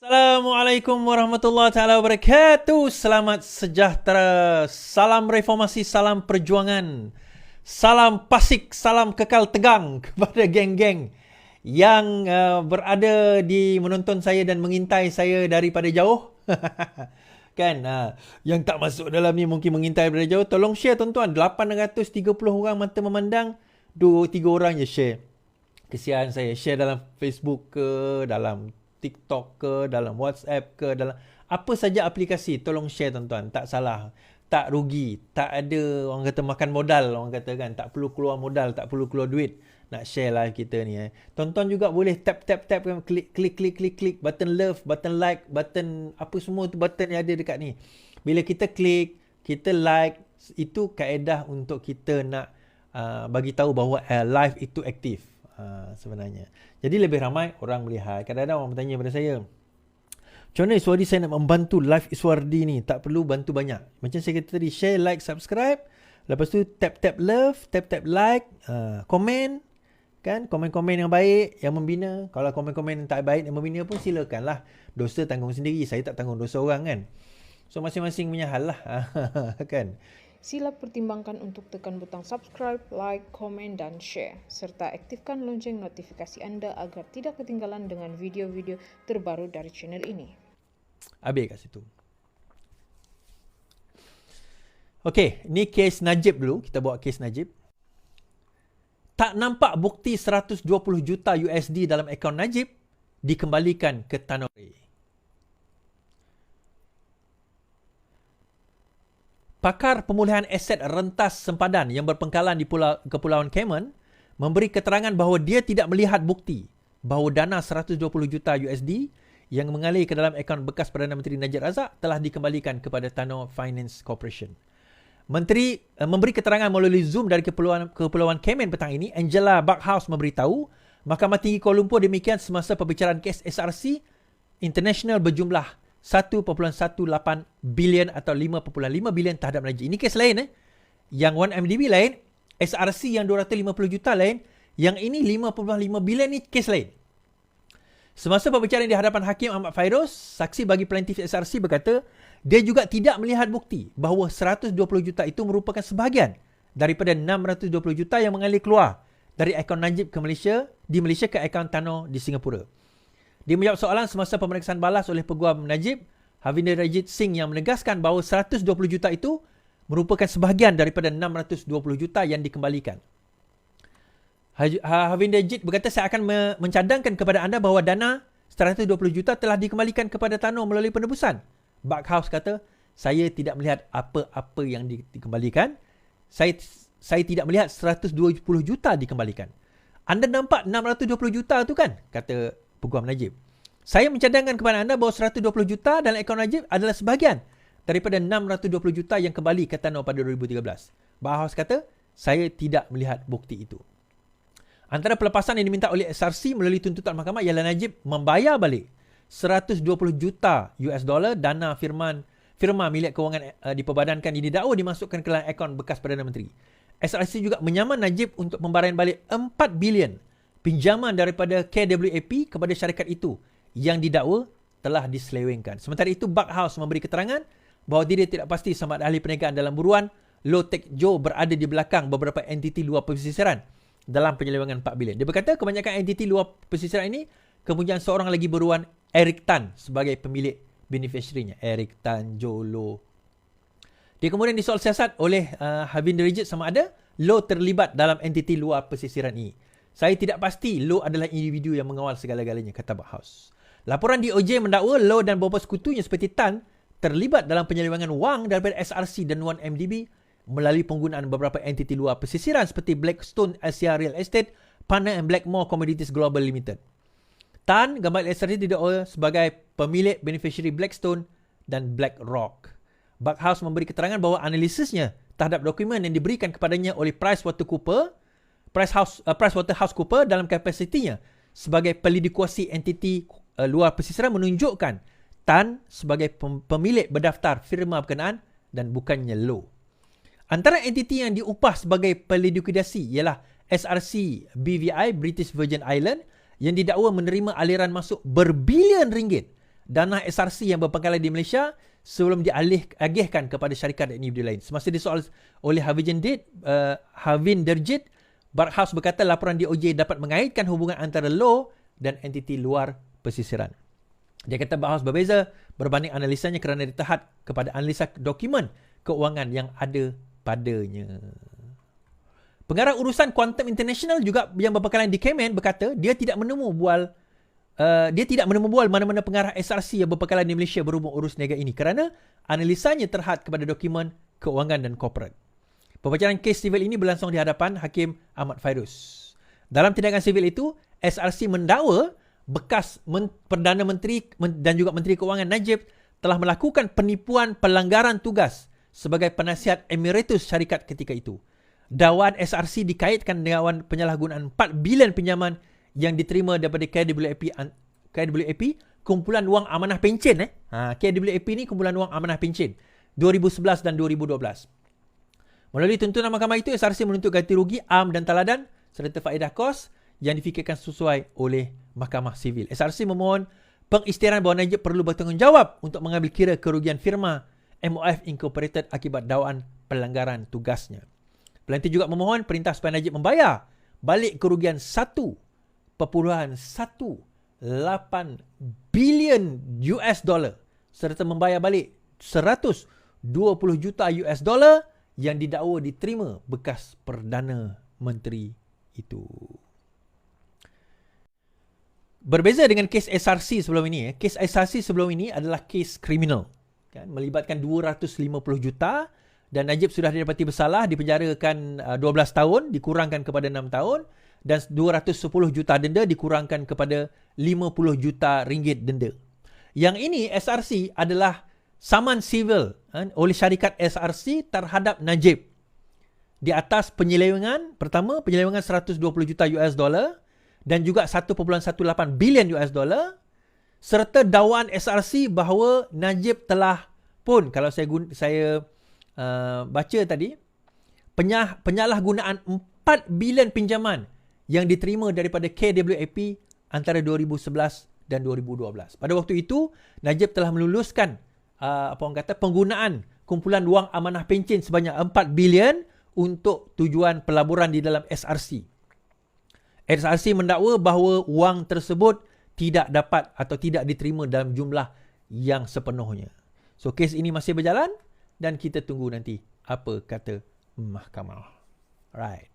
Assalamualaikum warahmatullahi taala wabarakatuh. Selamat sejahtera. Salam reformasi, salam perjuangan. Salam pasik, salam kekal tegang kepada geng-geng yang berada di menonton saya dan mengintai saya daripada jauh. Kan, yang tak masuk dalam ni mungkin mengintai daripada jauh. Tolong share tuan-tuan. 830 orang mata memandang, 2-3 orang je share. Kesian saya. Share dalam Facebook ke, dalam TikTok ke, dalam WhatsApp ke, dalam apa saja aplikasi, tolong share tuan-tuan. Tak salah, tak rugi, tak ada orang kata makan modal, orang kata kan, tak perlu keluar modal, tak perlu keluar duit nak share live kita ni. Tuan-tuan juga boleh tap kan, klik button love, button like, button apa semua tu button yang ada dekat ni. Bila kita klik, kita like, itu kaedah untuk kita nak bagi tahu bahawa live itu aktif. Sebenarnya. Jadi lebih ramai orang melihat. Kadang-kadang orang bertanya pada saya, macam mana Iswardi saya nak membantu live Iswardi ni? Tak perlu bantu banyak. Macam saya kata tadi, share, like, subscribe. Lepas tu tap love, tap like, komen. Kan? Komen-komen yang baik, yang membina. Kalau komen-komen yang tak baik, yang membina pun silakanlah. Dosa tanggung sendiri. Saya tak tanggung dosa orang kan. So masing-masing punya hal lah. Kan? Sila pertimbangkan untuk tekan butang subscribe, like, komen dan share. Serta aktifkan lonceng notifikasi anda agar tidak ketinggalan dengan video-video terbaru dari channel ini. Habis kat situ. Okey, ni kes Najib dulu. Kita bawa kes Najib. Tak nampak bukti 120 juta USD dalam akaun Najib dikembalikan ke Tanore. Pakar pemulihan aset rentas sempadan yang berpengkalan di Kepulauan Cayman memberi keterangan bahawa dia tidak melihat bukti bahawa dana 120 juta USD yang mengalir ke dalam akaun bekas Perdana Menteri Najib Razak telah dikembalikan kepada Tanor Finance Corporation. Menteri memberi keterangan melalui Zoom dari Kepulauan Cayman petang ini. Angela Backhouse memberitahu Mahkamah Tinggi Kuala Lumpur demikian semasa pembicaraan kes SRC International berjumlah 1.18 bilion atau 5.5 bilion terhadap Najib. Ini kes lain Yang 1MDB lain, SRC yang 250 juta lain, yang ini 5.5 bilion ni kes lain. Semasa pembicaraan di hadapan Hakim Ahmad Fairuz, saksi bagi plaintiff SRC berkata, dia juga tidak melihat bukti bahawa 120 juta itu merupakan sebahagian daripada 620 juta yang mengalir keluar dari akaun Najib ke Malaysia, di Malaysia ke akaun Tanor di Singapura. Dia menjawab soalan semasa pemeriksaan balas oleh Peguam Najib, Havinder Rajit Singh, yang menegaskan bahawa 120 juta itu merupakan sebahagian daripada 620 juta yang dikembalikan. Havinder Rajit berkata, saya akan mencadangkan kepada anda bahawa dana 120 juta telah dikembalikan kepada Tanor melalui penebusan. Backhouse kata, saya tidak melihat apa-apa yang dikembalikan. Saya tidak melihat 120 juta dikembalikan. Anda nampak 620 juta tu kan? Kata Peguam Najib. Saya mencadangkan kepada anda bahawa 120 juta dalam akaun Najib adalah sebahagian daripada 620 juta yang kembali ke Tanor pada 2013. Backhouse kata, saya tidak melihat bukti itu. Antara pelepasan yang diminta oleh SRC melalui tuntutan mahkamah ialah Najib membayar balik 120 juta US dollar dana firma milik kewangan diperbadankan yang didakwa dimasukkan ke dalam akaun bekas Perdana Menteri. SRC juga menyaman Najib untuk pembarian balik 4 bilion pinjaman daripada KWAP kepada syarikat itu yang didakwa telah diselewengkan. Sementara itu, Backhouse memberi keterangan bahawa dia tidak pasti sama ada ahli perniagaan dalam buruan Low Tech Joe berada di belakang beberapa entiti luar pesisiran dalam penyelewengan 4 bilion. Dia berkata kebanyakan entiti luar pesisiran ini kemudian seorang lagi buruan, Eric Tan, sebagai pemilik beneficiary-nya. Eric Tan Jolo. Dia kemudian disoal siasat oleh Havinder Rajit sama ada Low terlibat dalam entiti luar pesisiran ini. Saya tidak pasti Low adalah individu yang mengawal segala-galanya, kata Backhouse. Laporan DOJ mendakwa Low dan beberapa sekutunya seperti Tan terlibat dalam penyelewengan wang daripada SRC dan 1MDB melalui penggunaan beberapa entiti luar pesisiran seperti Blackstone Asia Real Estate, Partner and Blackmore Commodities Global Limited. Tan, gambar SRC didakwa sebagai pemilik beneficiary Blackstone dan BlackRock. Backhouse memberi keterangan bahawa analisisnya terhadap dokumen yang diberikan kepadanya oleh PricewaterhouseCoopers dalam kapasitinya sebagai pelidikuasi entiti luar pesisiran menunjukkan Tan sebagai pemilik berdaftar firma berkenaan dan bukannya Low. Antara entiti yang diupah sebagai pelidikuasi ialah SRC BVI British Virgin Island yang didakwa menerima aliran masuk berbilion ringgit dana SRC yang berpangkalan di Malaysia sebelum diagihkan kepada syarikat dan individu lain. Semasa disoal oleh Havin Derjit, Barkhouse berkata laporan DOJ dapat mengaitkan hubungan antara law dan entiti luar pesisiran. Dia kata Barkhouse berbeza berbanding analisanya kerana ditahat kepada analisa dokumen keuangan yang ada padanya. Pengarah urusan Quantum International juga yang berpangkalan di Cayman berkata dia tidak menemu bual mana-mana pengarah SRC yang berpangkalan di Malaysia berhubung urus niaga ini kerana analisanya terhad kepada dokumen keuangan dan korporat. Pembacaan kes sivil ini berlangsung di hadapan Hakim Ahmad Fairuz. Dalam tindakan sivil itu, SRC mendakwa bekas Perdana Menteri dan juga Menteri Keuangan Najib telah melakukan penipuan pelanggaran tugas sebagai penasihat emeritus syarikat ketika itu. Dakwaan SRC dikaitkan dengan penyalahgunaan 4 bilion pinjaman yang diterima daripada KWAP, kumpulan wang amanah pencen. KWAP ni kumpulan wang amanah pencen 2011 dan 2012. Melalui tuntutan mahkamah itu, SRC menuntut ganti rugi, am dan taladan serta faedah kos yang difikirkan sesuai oleh Mahkamah Sivil. SRC memohon pengisytiharan bahawa Najib perlu bertanggungjawab untuk mengambil kira kerugian firma MOF Incorporated akibat dakwaan pelanggaran tugasnya. Pelantik juga memohon perintah supaya Najib membayar balik kerugian 1.18 bilion US dollar serta membayar balik 120 juta US dollar yang didakwa diterima bekas Perdana Menteri itu. Berbeza dengan kes SRC sebelum ini, kes SRC sebelum ini adalah kes kriminal, kan, melibatkan 250 juta dan Najib sudah didapati bersalah, dipenjarakan 12 tahun, dikurangkan kepada 6 tahun dan 210 juta denda dikurangkan kepada 50 juta ringgit denda. Yang ini SRC adalah saman sivil oleh syarikat SRC terhadap Najib di atas penyelewengan, pertama penyelewengan 120 juta US dollar dan juga 1.18 bilion US dollar serta dakwaan SRC bahawa Najib telah pun, kalau saya baca tadi, penyalahgunaan 4 bilion pinjaman yang diterima daripada KWAP antara 2011 dan 2012. Pada waktu itu Najib telah meluluskan penggunaan kumpulan wang amanah pencen sebanyak 4 bilion untuk tujuan pelaburan di dalam SRC. SRC mendakwa bahawa wang tersebut tidak dapat atau tidak diterima dalam jumlah yang sepenuhnya. So, kes ini masih berjalan dan kita tunggu nanti apa kata mahkamah. Right.